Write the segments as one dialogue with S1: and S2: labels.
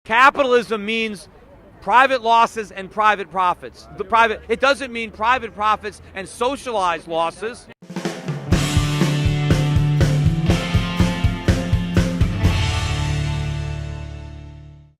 S1: Capitalism means private losses and private profits. It doesn't mean private profits and socialized losses.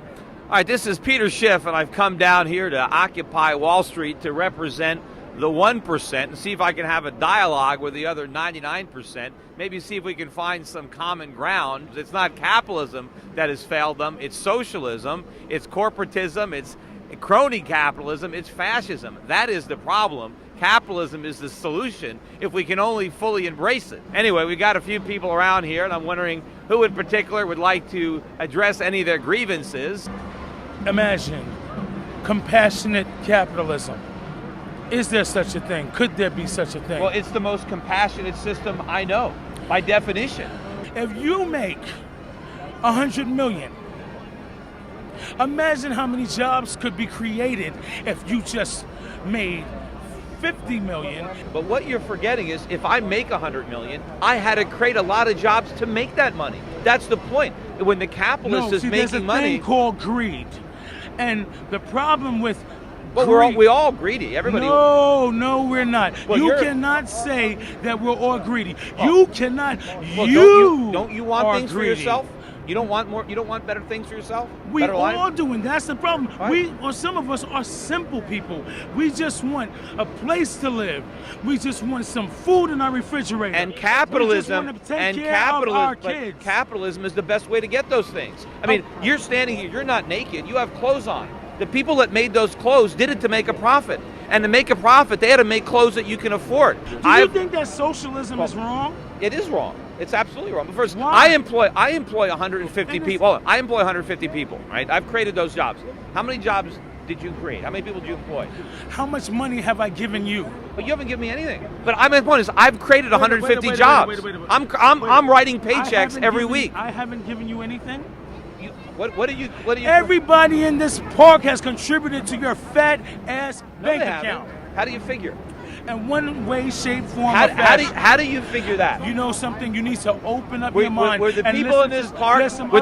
S1: All right, this is Peter Schiff, and I've come down here to occupy Wall Street to represent the 1% and see if I can have a dialogue with the other 99%, maybe see if we can find some common ground. It's not capitalism that has failed them, it's socialism, it's corporatism, it's crony capitalism, it's fascism. That is the problem. Capitalism is the solution if we can only fully embrace it. Anyway, we got a few people around here, and I'm wondering who in particular would like to address any of their grievances.
S2: Imagine compassionate capitalism. Is there such a thing? Could there be such a thing?
S1: Well, it's the most compassionate system I know, by definition.
S2: If you make 100 million, imagine how many jobs could be created if you just made 50 million.
S1: But what you're forgetting is if I make 100 million, I had to create a lot of jobs to make that money. That's the point. When the capitalist is making money,
S2: there's a thing called greed. And the problem with
S1: well, we're all greedy. Everybody.
S2: No, we're not.
S1: Well,
S2: you cannot say that we're all greedy.
S1: Oh.
S2: You cannot.
S1: Well, don't you want things
S2: greedy.
S1: For yourself? You don't want more. You don't want better things for yourself.
S2: We
S1: better
S2: all
S1: life?
S2: do, and that's the problem.
S1: Right.
S2: Some of us are simple people. We just want a place to live. We just want some food in our refrigerator.
S1: And capitalism.
S2: We just want to take care of our kids.
S1: Capitalism is the best way to get those things. I mean, you're standing here. You're not naked. You have clothes on. The people that made those clothes did it to make a profit. And to make a profit, they had to make clothes that you can afford.
S2: Do you think that socialism is wrong?
S1: It is wrong. It's absolutely wrong. But first,
S2: why?
S1: I employ 150 people. Hold on. I employ 150 people, right? I've created those jobs. How many jobs did you create? How many people did you employ?
S2: How much money have I given you?
S1: But you haven't given me anything. But my point is, I've created 150 jobs. I'm writing paychecks every week.
S2: I haven't given you anything?
S1: What do you?
S2: Everybody in this park has contributed to your fat ass bank account.
S1: How do you figure?
S2: In one way, shape, form,
S1: how,
S2: or fashion.
S1: How do you figure that?
S2: You know something? You need to open up your mind.
S1: Were the people in this park? Were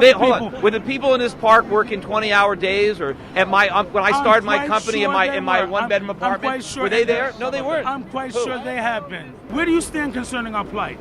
S1: the people in this park working 20-hour days, or at my when I started my company in my one-bedroom apartment?
S2: Sure
S1: were they there? No, they weren't.
S2: I'm quite sure they have been. Where do you stand concerning our plight?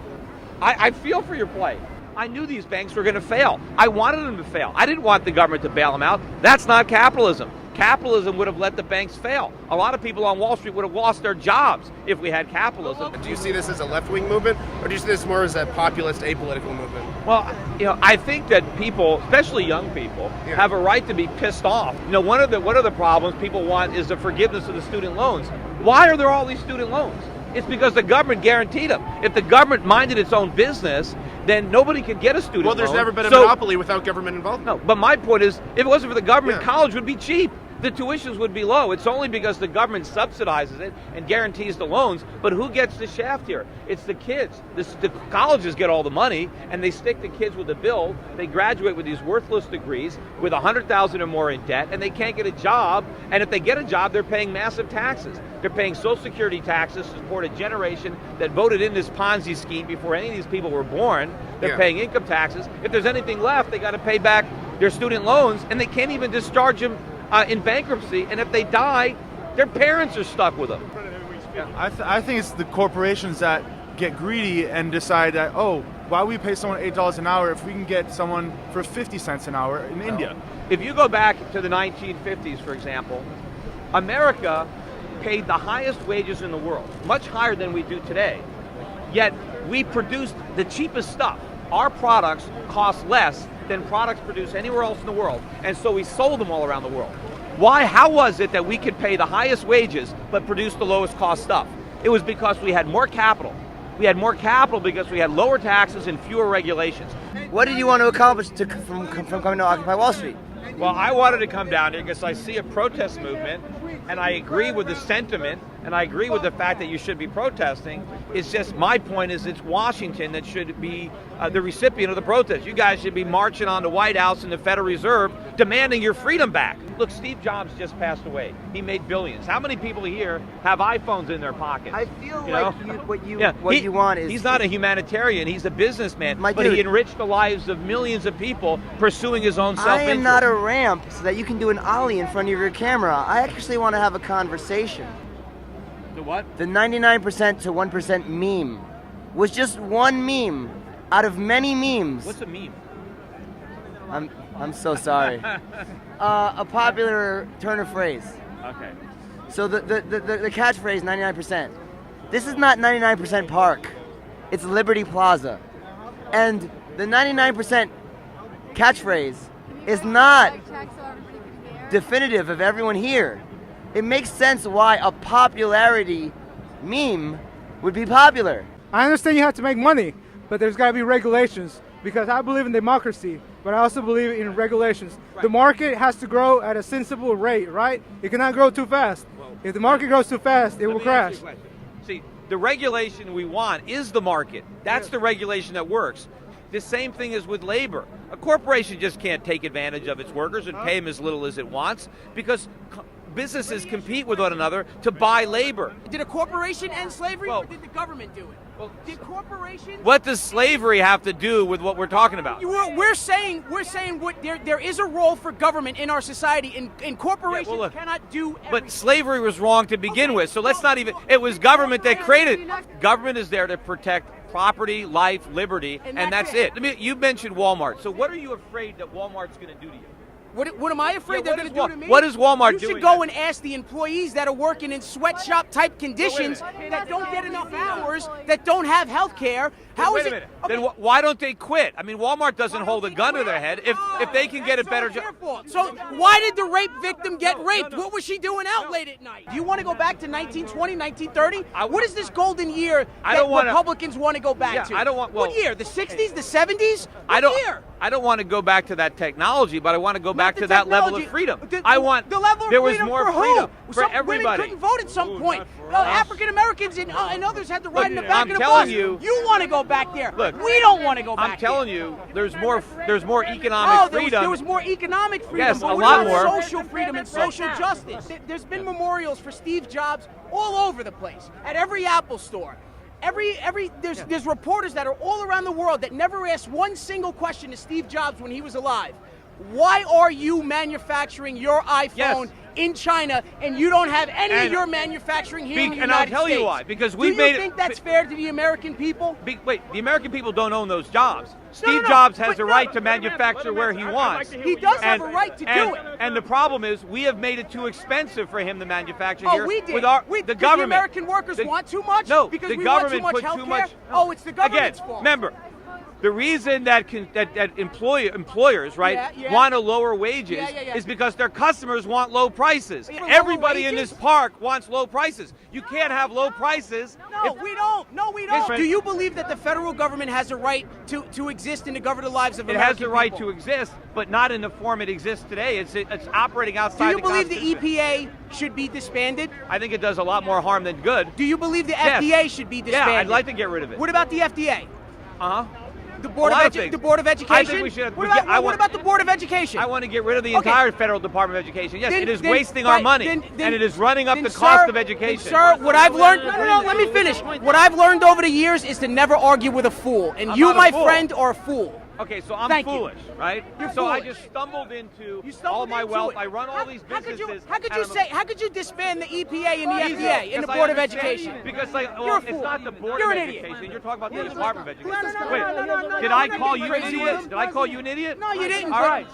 S1: I feel for your plight. I knew these banks were going to fail. I wanted them to fail. I didn't want the government to bail them out. That's not capitalism. Capitalism would have let the banks fail. A lot of people on Wall Street would have lost their jobs if we had capitalism.
S3: Do you see this as a left-wing movement, or do you see this more as a populist, apolitical movement?
S1: Well, I think that people, especially young people, have a right to be pissed off. One of the problems people want is the forgiveness of the student loans. Why are there all these student loans? It's because the government guaranteed them. If the government minded its own business, then nobody could get a student loan.
S3: Well, there's never been a monopoly without government involvement.
S1: No, but my point is, if it wasn't for the government, college would be cheap. The tuitions would be low. It's only because the government subsidizes it and guarantees the loans. But who gets the shaft here? It's the kids. The colleges get all the money, and they stick the kids with the bill. They graduate with these worthless degrees with $100,000 or more in debt, and they can't get a job. And if they get a job, they're paying massive taxes. They're paying Social Security taxes to support a generation that voted in this Ponzi scheme before any of these people were born. They're paying income taxes. If there's anything left, they got to pay back their student loans, and they can't even discharge them in bankruptcy, and if they die, their parents are stuck with them.
S4: I think it's the corporations that get greedy and decide that, why would we pay someone $8 an hour if we can get someone for 50 cents an hour in India?
S1: If you go back to the 1950s, for example, America paid the highest wages in the world, much higher than we do today, yet we produced the cheapest stuff. Our products cost less than products produced anywhere else in the world, and so we sold them all around the world. Why? How was it that we could pay the highest wages but produce the lowest cost stuff? It was because we had more capital. We had more capital because we had lower taxes and fewer regulations.
S5: What did you want to accomplish from coming to Occupy Wall Street?
S1: Well, I wanted to come down here because I see a protest movement, and I agree with the sentiment, and I agree with the fact that you should be protesting. It's just, my point is, it's Washington that should be the recipient of the protest. You guys should be marching on the White House and the Federal Reserve demanding your freedom back. Look, Steve Jobs just passed away. He made billions. How many people here have iPhones in their pockets?
S5: I feel like what you want is...
S1: He's not a humanitarian. He's a businessman. But
S5: dude,
S1: he enriched the lives of millions of people pursuing his own self-interest.
S5: I am not a ramp so that you can do an ollie in front of your camera. I actually want to have a conversation.
S1: The what?
S5: The 99% to 1% meme was just one meme out of many memes.
S1: What's a meme?
S5: I'm so sorry. A popular turn of phrase.
S1: Okay.
S5: So the catchphrase 99%. This is not 99% Park. It's Liberty Plaza. And the 99% catchphrase is not definitive of everyone here. It makes sense why a popularity meme would be popular.
S6: I understand you have to make money, but there's got to be regulations because I believe in democracy, but I also believe in regulations. Right. The market has to grow at a sensible rate, right? It cannot grow too fast. Well, if the market grows too fast, it will crash.
S1: See, the regulation we want is the market. That's the regulation that works. The same thing is with labor. A corporation just can't take advantage of its workers and pay them as little as it wants because businesses compete with one another to buy labor.
S7: Did a corporation end slavery, or did the government do it? Did corporations?
S1: What does slavery have to do with what we're talking about?
S7: We're saying what there is a role for government in our society, and corporations cannot do everything.
S1: But slavery was wrong to begin with, so let's not even. It was government that created it. Government is there to protect property, life, liberty, and that's it. You mentioned Walmart. So what are you afraid that Walmart's going to do to you?
S7: What am I afraid they're going to do to me?
S1: What is Walmart doing?
S7: You should go and ask the employees that are working in sweatshop type conditions that don't get enough hours, that don't have health care. How is it?
S1: Then why don't they quit? I mean, Walmart doesn't hold a gun to their head if they can get a better job.
S7: So why did the rape victim get raped? What was she doing out late at night? Do you want to go back to 1920, 1930? What is this golden year that Republicans want to go back to?
S1: I don't want.
S7: What year? The 60s? The 70s? What year?
S1: I don't want to go back to that technology, but I want to go back to that level of freedom.
S7: I want
S1: the level of there was
S7: freedom
S1: more
S7: for
S1: freedom
S7: who?
S1: for everybody.
S7: Women couldn't vote at some point. African Americans and others had to ride in the back of the bus.
S1: I'm telling you,
S7: you want to go back there. Look, we don't want to go back there.
S1: I'm telling you, there's more economic freedom.
S7: There was more economic freedom.
S1: Yes,
S7: but
S1: a lot more.
S7: Social freedom and social justice. There's been memorials for Steve Jobs all over the place, at every Apple store. There's reporters that are all around the world that never asked one single question to Steve Jobs when he was alive. Why are you manufacturing your iPhone in China and you don't have any of your manufacturing here in the United States?
S1: And I'll tell you why. Because
S7: Do you think that's fair to the American people?
S1: Wait, the American people don't own those jobs. Steve Jobs has a right to manufacture where he wants.
S7: He does have a right to do it.
S1: And the problem is we have made it too expensive for him to manufacture here.
S7: We did.
S1: With the government.
S7: The American workers want too much?
S1: No,
S7: because
S1: the
S7: we
S1: government
S7: want too much
S1: put too much.
S7: Oh, it's the government's fault.
S1: Remember, the reason that employers want to lower wages is because their customers want low prices. Everybody in this park wants low prices. You can't have low prices.
S7: No, we don't. No, we don't. Do you believe that the federal government has a right to exist and to govern the lives of American people?
S1: It has the right to exist, but not in the form it exists today. It's operating outside the Constitution.
S7: Do you believe the EPA should be disbanded?
S1: I think it does a lot more harm than good.
S7: Do you believe the FDA should be disbanded?
S1: Yeah, I'd like to get rid of it.
S7: What about the FDA?
S1: Uh-huh.
S7: The Board of Education?
S1: I think we should.
S7: What about the Board of Education?
S1: I want to get rid of the entire Federal Department of Education. Yes, it is wasting our money, and it is running up the cost of education.
S7: Sir, what I've learned... No, let me finish. What I've learned over the years is to never argue with a fool, and you, my friend, are a fool.
S1: Okay, so I'm foolish, right?
S7: You're
S1: so
S7: foolish.
S1: I just stumbled into all my wealth. I run all these businesses.
S7: How could you disband the EPA and the FDA and the Board of Education?
S1: Because it's not the Board of Education. You're talking about the Department of Education.
S7: No.
S1: Did I call you an idiot? Did I call you an idiot?
S7: No, you didn't.
S1: All right.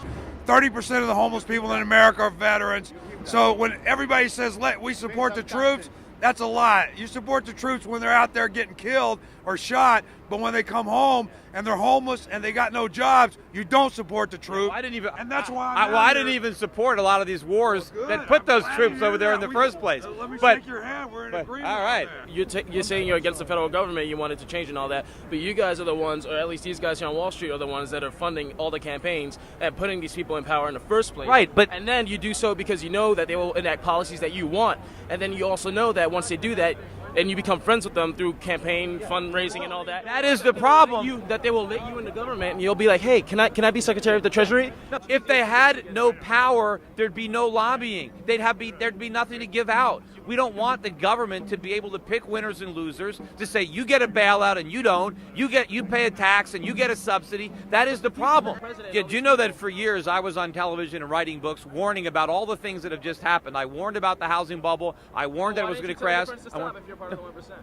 S8: 30% of the homeless people in America are veterans. So when everybody says we support the troops, that's a lie. You support the troops when they're out there getting killed or shot, but when they come home and they're homeless and they got no jobs, you don't support the troops.
S1: I didn't even.
S8: And that's why.
S1: I didn't even support a lot of these wars that put those troops over there in the first place.
S8: Let me shake your hand. We're in agreement.
S1: All right.
S9: You're saying you're against the federal government. You wanted to change and all that, but you guys are the ones, or at least these guys here on Wall Street, are the ones that are funding all the campaigns and putting these people in power in the first place.
S1: Right,
S9: and then you do so because you know that they will enact policies that you want, and then you also know that once they do that, and you become friends with them through campaign fundraising and all that.
S1: That is the problem.
S9: That they will let you into government, and you'll be like, hey, can I be Secretary of the Treasury?
S1: If they had no power, there'd be no lobbying. There'd be nothing to give out. We don't want the government to be able to pick winners and losers, to say you get a bailout and you don't, you pay a tax and you get a subsidy. That is the problem. Yeah, do you know that for years I was on television and writing books warning about all the things that have just happened? I warned about the housing bubble. I warned that it was going to crash.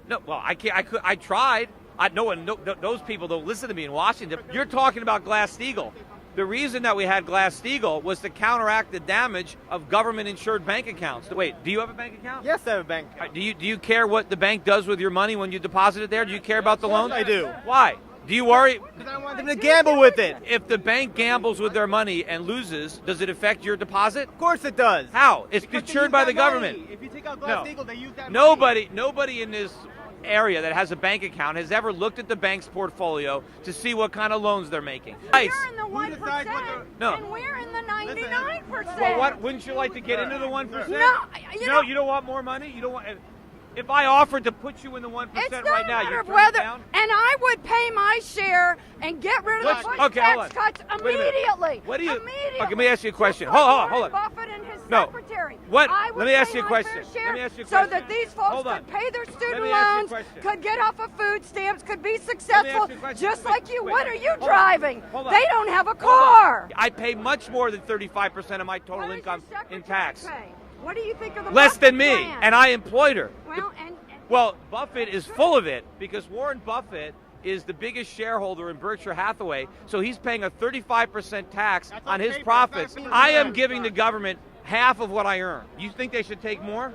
S1: No, well, I tried. Those people don't listen to me in Washington. You're talking about Glass-Steagall. The reason that we had Glass-Steagall was to counteract the damage of government-insured bank accounts. Wait, do you have a bank account?
S10: Yes, I have a bank account.
S1: Do you care what the bank does with your money when you deposit it there? Do you care about the loans?
S10: I do.
S1: Why? Do you worry?
S10: Because I want them to gamble with it.
S1: If the bank gambles with their money and loses, does it affect your deposit?
S10: Of course it does.
S1: How? It's
S10: Because
S1: insured by the government.
S10: If you take out Glass-Steagall, they use that
S1: Nobody in this area that has a bank account has ever looked at the bank's portfolio to see what kind of loans they're making.
S11: We're in the 1%,
S1: No.
S11: and we're in the 99%.
S1: Well, what? Wouldn't you like to get into the 1%?
S11: No,
S1: You don't want more money. You don't want. If I offered to put you in the 1%
S11: it's not
S1: right
S11: a
S1: now,
S11: matter
S1: you'd
S11: of
S1: turn
S11: whether,
S1: it down?
S11: and I would pay my share and get rid of the Bush tax cuts
S1: Wait a minute.
S11: immediately.
S1: What do you?
S11: Immediately.
S1: Okay, let me ask you a question.
S11: Just like
S1: Hold
S11: Warren
S1: on.
S11: Buffett and his
S1: No.
S11: secretary.
S1: What?
S11: I would
S1: Let me ask
S11: pay
S1: you a
S11: my
S1: question.
S11: fair share
S1: Let me ask you a
S11: so
S1: question.
S11: that these folks
S1: Hold on.
S11: could pay their student
S1: me ask you a
S11: loans,
S1: question.
S11: could get off of food stamps, could be successful,
S1: you a question.
S11: just
S1: Wait,
S11: like you.
S1: wait,
S11: What are you
S1: hold on.
S11: driving?
S1: Hold on.
S11: They don't have a
S1: Hold
S11: car.
S1: on. I pay much more than 35% of my total
S11: What does
S1: income
S11: your
S1: in
S11: secretary
S1: tax.
S11: pay? What do you think of the
S1: Less than
S11: Buffett
S1: me,
S11: plan?
S1: and I employed her.
S11: Well,
S1: Buffett is full of it because Warren Buffett is the biggest shareholder in Berkshire Hathaway, so he's paying a 35% tax on his profits. I am giving the government half of what I earn. You think they should take more?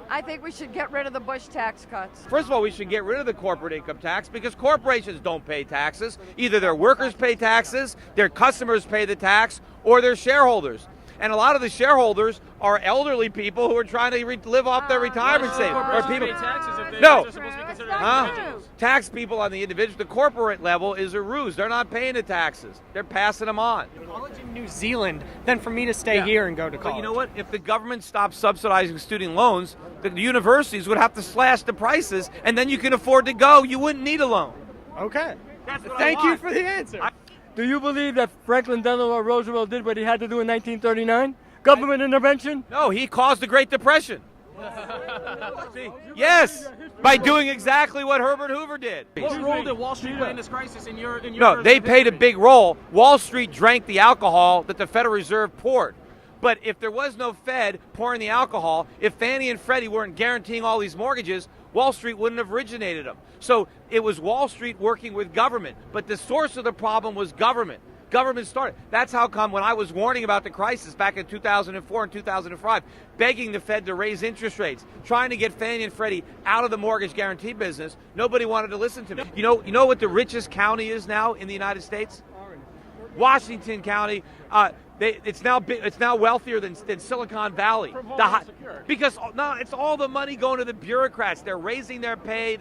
S11: I think we should get rid of the Bush tax cuts.
S1: First of all, we should get rid of the corporate income tax because corporations don't pay taxes. Either their workers pay taxes, their customers pay the tax, or their shareholders. And a lot of the shareholders are elderly people who are trying to live off their retirement savings. Or people. No. Tax people on the individual, the corporate level is a ruse. They're not paying the taxes. They're passing them on.
S10: College in New Zealand than for me to stay here and go to college.
S1: But you know what? If the government stopped subsidizing student loans, the universities would have to slash the prices, and then you can afford to go. You wouldn't need a loan.
S10: Okay.
S1: Thank
S10: you for the answer.
S12: Do you believe that Franklin Delano Roosevelt did what he had to do in 1939? Government intervention?
S1: No, he caused the Great Depression. See, yes, by doing exactly what Herbert Hoover did.
S9: What role did Wall Street play in this crisis in your
S1: No, they played a big role. Wall Street drank the alcohol that the Federal Reserve poured. But if there was no Fed pouring the alcohol, if Fannie and Freddie weren't guaranteeing all these mortgages, Wall Street wouldn't have originated them. So it was Wall Street working with government. But the source of the problem was government. Government started. That's how come when I was warning about the crisis back in 2004 and 2005, begging the Fed to raise interest rates, trying to get Fannie and Freddie out of the mortgage guarantee business, nobody wanted to listen to me. You know what the richest county is now in the United States? Washington County. It's now wealthier than Silicon Valley. Because it's all the money going to the bureaucrats. They're raising their pay.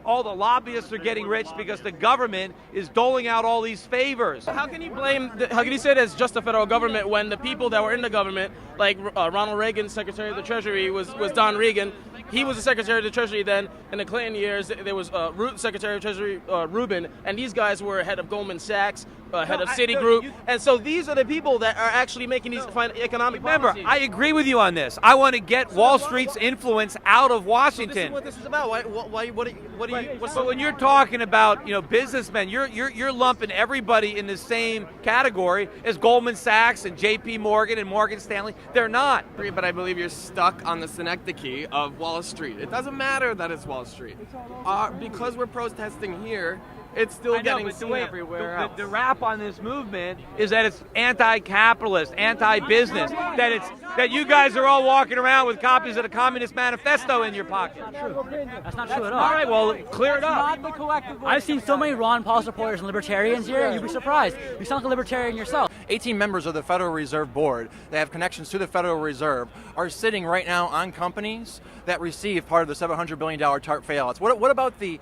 S1: All the lobbyists are getting rich because the government is doling out all these favors.
S9: How can you how can you say that it's just the federal government when the people that were in the government, like Ronald Reagan, Secretary of the Treasury, was Don Regan. He was the Secretary of the Treasury then. In the Clinton years, there was Secretary of Treasury Rubin, and these guys were head of Goldman Sachs, head of Citigroup. And so these are the people that are actually making these economic policies.
S1: I agree with you on this. I want to get Wall Street's influence out of Washington.
S9: So this is what this is about.
S1: But when you're talking about businessmen, you're lumping everybody in the same category as Goldman Sachs and J.P. Morgan and Morgan Stanley. They're not.
S13: But I believe you're stuck on the synecdoche of Wall Street. It doesn't matter that it's Wall Street. Because we're protesting here, it's still getting seen everywhere else.
S1: The rap on this movement is that it's anti-capitalist, anti-business, that you guys are all walking around with copies of the Communist Manifesto in your pocket.
S14: That's not true at all.
S1: All right, well, clear it up.
S14: I've seen so many Ron Paul supporters and libertarians here, you'd be surprised. You sound like a libertarian yourself.
S15: 18 members of the Federal Reserve Board that have connections to the Federal Reserve are sitting right now on companies that receive part of the $700 billion TARP bailouts. What about the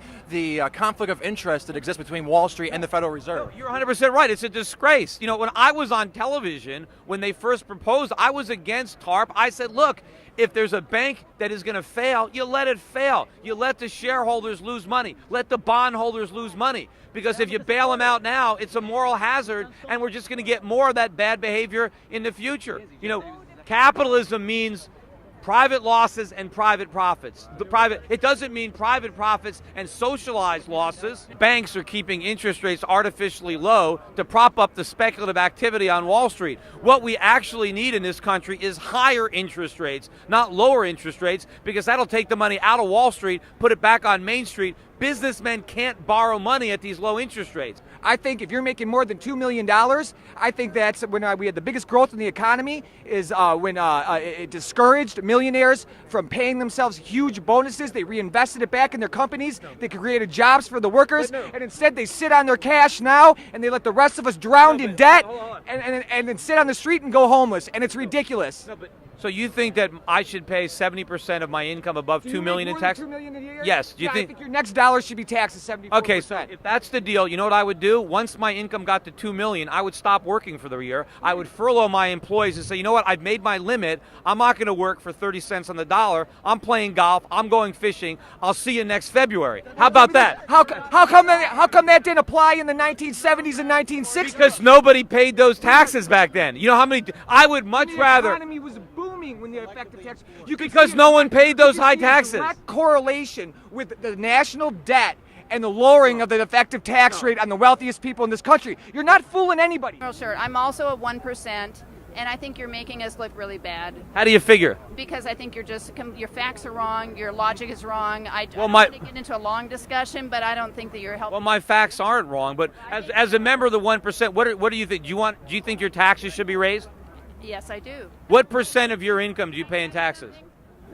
S15: conflict of interest that exists between Wall Street and the Federal Reserve?
S1: You're 100% right. It's a disgrace. When I was on television, when they first proposed, I was against against TARP. I said, look, if there's a bank that is going to fail, you let it fail. You let the shareholders lose money. Let the bondholders lose money. Because if you bail them out now, it's a moral hazard, and we're just going to get more of that bad behavior in the future. You know, capitalism means private losses and private profits. It doesn't mean private profits and socialized losses. Banks are keeping interest rates artificially low to prop up the speculative activity on Wall Street. What we actually need in this country is higher interest rates, not lower interest rates, because that'll take the money out of Wall Street, put it back on Main Street. Businessmen can't borrow money at these low interest rates.
S16: I think if you're making more than $2 million, I think that's when we had the biggest growth in the economy is when it discouraged millionaires from paying themselves huge bonuses. They reinvested it back in their companies. They created jobs for the workers, and instead they sit on their cash now and they let the rest of us drown in debt and then sit on the street and go homeless, and it's ridiculous.
S1: So you think that I should pay 70% of my income above $2 million in tax?
S16: $2 million a year?
S1: Yes. Do you
S16: I
S1: think
S16: think your next dollar should be taxed at 74%.
S1: Okay, so if that's the deal, you know what I would do? Once my income got to $2 million, I would stop working for the year. I would furlough my employees and say, you know what? I've made my limit. I'm not going to work for 30 cents on the dollar. I'm playing golf. I'm going fishing. I'll see you next February. How about that?
S16: How come that didn't apply in the 1970s and 1960s?
S1: Because nobody paid those taxes back then. You know how many? I would much rather.
S16: The economy was booming when the effective tax.
S1: Because no one paid those high taxes.
S16: Direct correlation with the national debt and the lowering of the effective tax rate on the wealthiest people in this country. You're not fooling anybody.
S11: Well, sure. I'm also at 1%, and I think you're making us look really bad.
S1: How do you figure?
S11: Because I think your facts are wrong, your logic is wrong. I don't
S1: my-
S11: want to get into a long discussion, but I don't think that you're helping.
S1: Well, my facts aren't wrong, but as a member of the 1%, what do you think? Do you think your taxes should be raised?
S11: Yes, I do.
S1: What percent of your income do you pay in taxes?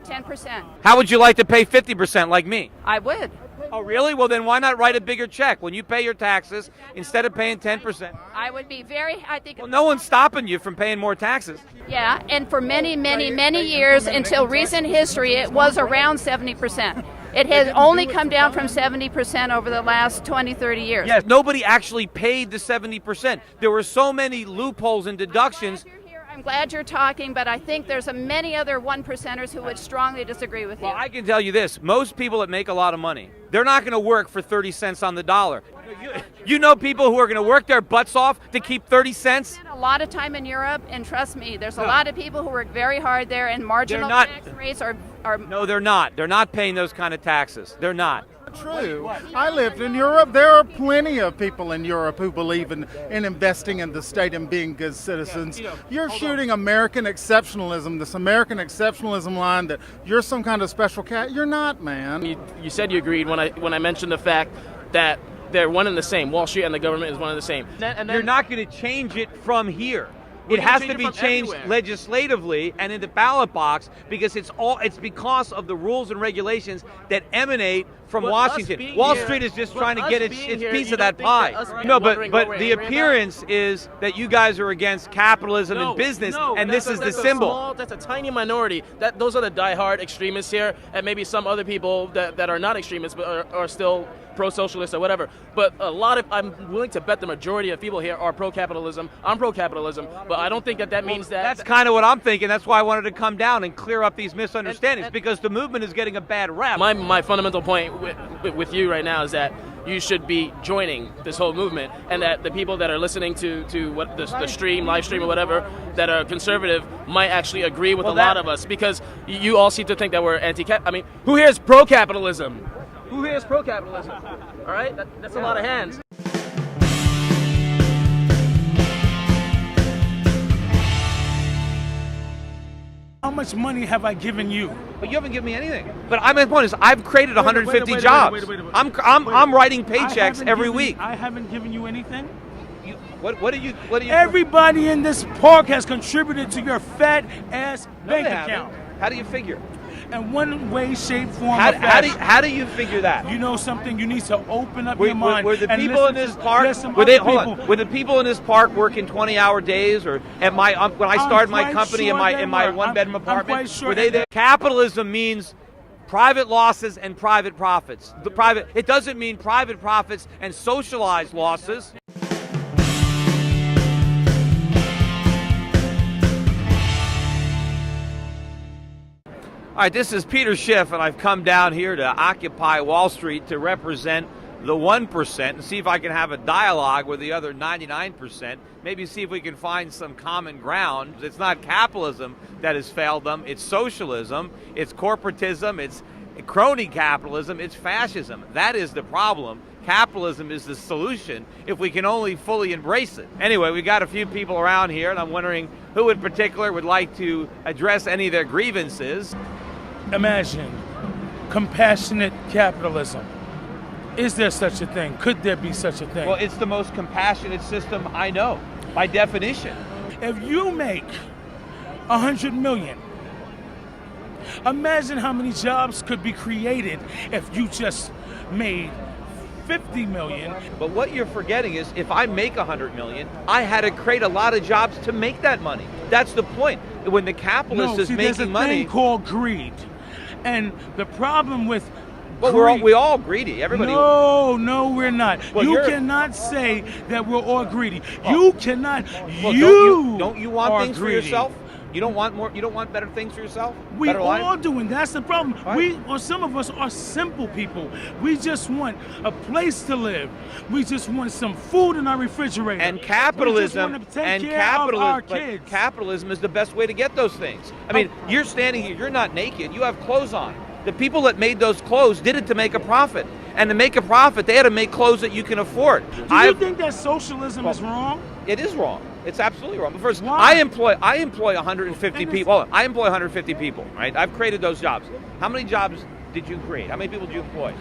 S11: 10%.
S1: How would you like to pay 50% like me?
S11: I would.
S1: Oh, really? Well, then why not write a bigger check when you pay your taxes instead of paying 10%?
S11: I would be I think.
S1: Well, no one's stopping you from paying more taxes.
S11: Yeah, and for many, many, many years until recent history, it was around 70%. It has only come down from 70% over the last 20, 30 years.
S1: Yes, nobody actually paid the 70%. There were so many loopholes and deductions.
S11: I'm glad you're talking, but I think there's many other 1%ers who would strongly disagree with you.
S1: Well, I can tell you this. Most people that make a lot of money, they're not going to work for 30 cents on the dollar. You know people who are going to work their butts off to keep 30 cents?
S11: I spent a lot of time in Europe, and trust me, there's a lot of people who work very hard there, and marginal tax rates are...
S1: No, they're not. They're not paying those kind of taxes. They're not.
S17: True. I lived in Europe. There are plenty of people in Europe who believe in investing in the state and being good citizens. You're shooting American exceptionalism, this American exceptionalism line that you're some kind of special cat. You're not, man.
S9: You said you agreed when I mentioned the fact that they're one and the same. Wall Street and the government is one and the same. And then,
S1: you're not going to change it from here.
S9: We're
S1: It
S9: gonna
S1: has
S9: change
S1: to
S9: it
S1: be
S9: from
S1: changed
S9: everywhere.
S1: legislatively and in the ballot box because it's because of the rules and regulations that emanate from
S9: But
S1: Washington.
S9: us being
S1: Wall
S9: here-
S1: Street is just
S9: but
S1: trying to
S9: us
S1: get its
S9: being here,
S1: piece
S9: you
S1: of that
S9: don't think that
S1: pie.
S9: us
S1: No,
S9: wondering
S1: but
S9: what
S1: the
S9: we're about?
S1: appearance is that you guys are against capitalism and business, and this is the symbol.
S9: That's a tiny minority. Those are the diehard extremists here, and maybe some other people that are not extremists but are still pro-socialist or whatever. But I'm willing to bet the majority of people here are pro-capitalism. I'm pro-capitalism, but I don't think that means that.
S1: That's kind of what I'm thinking. That's why I wanted to come down and clear up these misunderstandings because the movement is getting a bad rap.
S9: My fundamental point with you right now is that you should be joining this whole movement, and that the people that are listening to what the live stream or whatever, that are conservative might actually agree with a lot of us, because you all seem to think that we're anti-cap. I mean, who here is pro-capitalism? Who here is pro-capitalism? All right, that's a lot of hands.
S2: How much money have I given you?
S1: But you haven't given me anything. But my point is, I've created 150 jobs. I'm writing paychecks every week.
S2: I haven't given you anything.
S1: What do you?
S2: Everybody in this park has contributed to your fat ass bank account.
S1: How do you figure?
S2: In one way, shape, form,
S1: How
S2: or fashion.
S1: do you figure that?
S2: You know something? You need to open up your mind.
S1: Were the
S2: and
S1: people in
S2: listen
S1: this
S2: to-
S1: park?
S2: listen
S1: Were
S2: other
S1: they? Hold
S2: people.
S1: on. Were the people in this park working 20-hour days, or at my when I started my
S2: quite
S1: company
S2: sure
S1: in
S2: they
S1: my
S2: were.
S1: one-bedroom
S2: I'm
S1: apartment?
S2: quite sure
S1: Were they there? Capitalism means private losses and private profits. It doesn't mean private profits and socialized losses. All right, this is Peter Schiff, and I've come down here to Occupy Wall Street to represent the 1% and see if I can have a dialogue with the other 99%, maybe see if we can find some common ground. It's not capitalism that has failed them, it's socialism, it's corporatism, it's crony capitalism, it's fascism. That is the problem. Capitalism is the solution if we can only fully embrace it. Anyway, we got a few people around here, and I'm wondering who in particular would like to address any of their grievances.
S2: Imagine compassionate capitalism. Is there such a thing? Could there be such a thing?
S1: Well, it's the most compassionate system I know, by definition.
S2: If you make 100 million, imagine how many jobs could be created if you just made 50 million.
S1: But what you're forgetting is if I make 100 million, I had to create a lot of jobs to make that money. That's the point. When the capitalist is making money,
S2: there's a thing called greed. And the problem with
S1: well, we're all greedy. Everybody.
S2: No, we're not.
S1: Well,
S2: you cannot say that we're all greedy.
S1: Well,
S2: you cannot.
S1: Well, don't you want things
S2: greedy.
S1: for yourself? You don't want more. You don't want better things for yourself.
S2: We all do, and that's the problem. Some of us are simple people. We just want a place to live. We just want some food in our refrigerator.
S1: And capitalism.
S2: But
S1: capitalism is the best way to get those things. I mean, you're standing here. You're not naked. You have clothes on. The people that made those clothes did it to make a profit. And to make a profit, they had to make clothes that you can afford.
S2: Do you think that socialism is wrong?
S1: It is wrong. It's absolutely wrong. But first, I employ 150 people. I employ 150 people, right? I've created those jobs. How many jobs did you create? How many people did you employ?